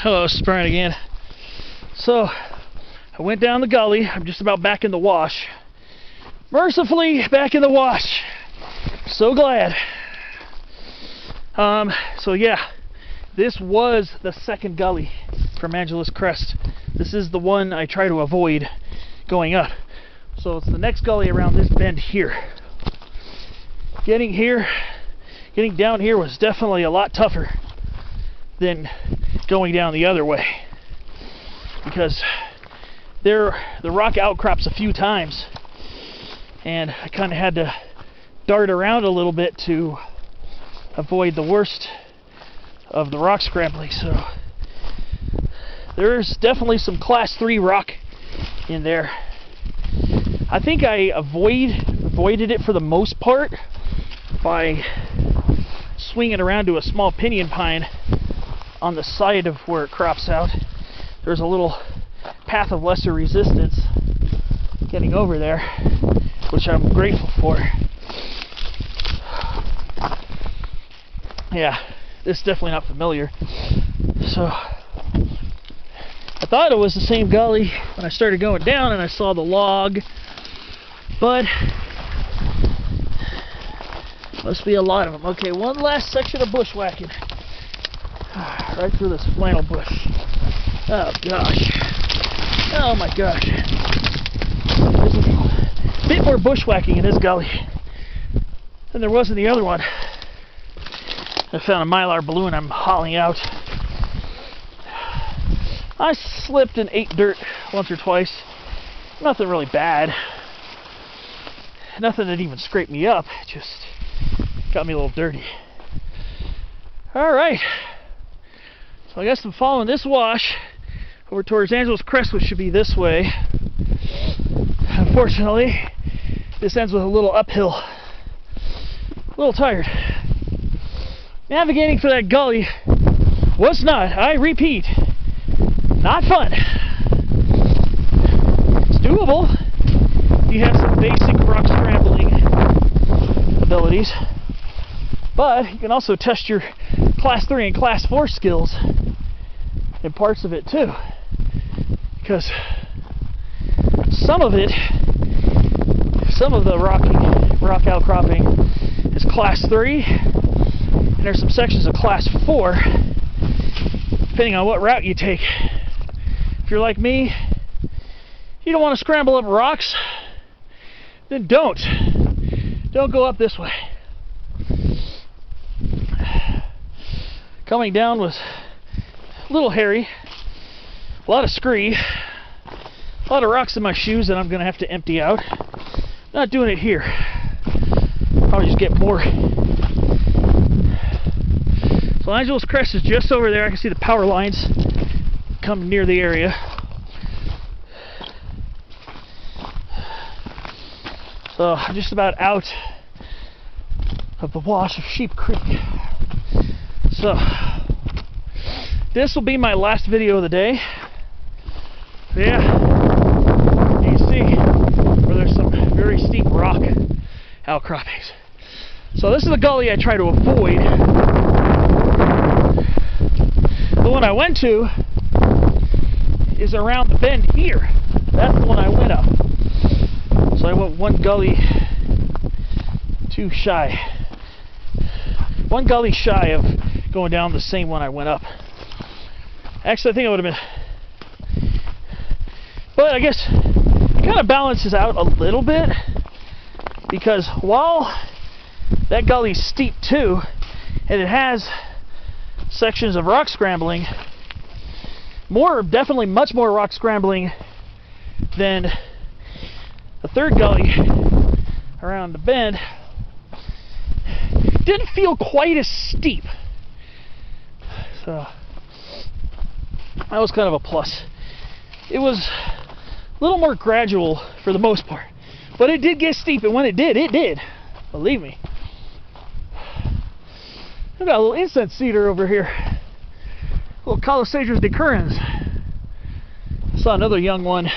Hello, it's Brian again. So, I went down the gully. I'm just about back in the wash. Mercifully back in the wash. So glad. So yeah, this was the second gully from Angeles Crest. This is the one I try to avoid going up. So it's the next gully around this bend here. Getting down here was definitely a lot tougher than going down the other way, because the rock outcrops a few times and I kind of had to dart around a little bit to avoid the worst of the rock scrambling. So there's definitely some class 3 rock in there. I think I avoided it for the most part by swinging around to a small pinyon pine on the side of where it crops out. There's a little path of lesser resistance getting over there, which I'm grateful for. Yeah, this is definitely not familiar. So I thought it was the same gully when I started going down and I saw the log, but must be a lot of them. Okay, one last section of bushwhacking. Right through this flannel bush. Oh gosh. Oh my gosh. There's a bit more bushwhacking in this gully than there was in the other one. I found a mylar balloon I'm hauling out. I slipped and ate dirt once or twice. Nothing really bad. Nothing that even scraped me up. Just got me a little dirty. Alright. So I guess I'm following this wash over towards Angeles Crest, which should be this way. Unfortunately, this ends with a little uphill. A little tired. Navigating for that gully was not, I repeat, not fun. It's doable. You have some basic rock scrambling abilities, but you can also test your class 3 and class 4 skills in parts of it too, because some of the rock outcropping is class 3, and there's some sections of class 4 depending on what route you take. If you're like me, you don't want to scramble up rocks, then don't go up this way. Coming down was a little hairy, a lot of scree, a lot of rocks in my shoes that I'm going to have to empty out. Not doing it here. Probably just get more. So Angeles Crest is just over there. I can see the power lines come near the area. So I'm just about out of the wash of Sheep Creek. So this will be my last video of the day. Yeah, you can see where there's some very steep rock outcroppings. So this is the gully I try to avoid. The one I went to is around the bend here. That's the one I went up. So I went one gully too shy. One gully shy of going down the same one I went up. Actually, I think it would have been, but I guess it kind of balances out a little bit, because while that gully's steep too, and it has sections of rock scrambling, definitely much more rock scrambling than the third gully around the bend, didn't feel quite as steep. So that was kind of a plus. It was a little more gradual for the most part, but it did get steep, and when it did, believe me. I've got a little incense cedar over here, a little Calosadrus decurrens. I saw another young one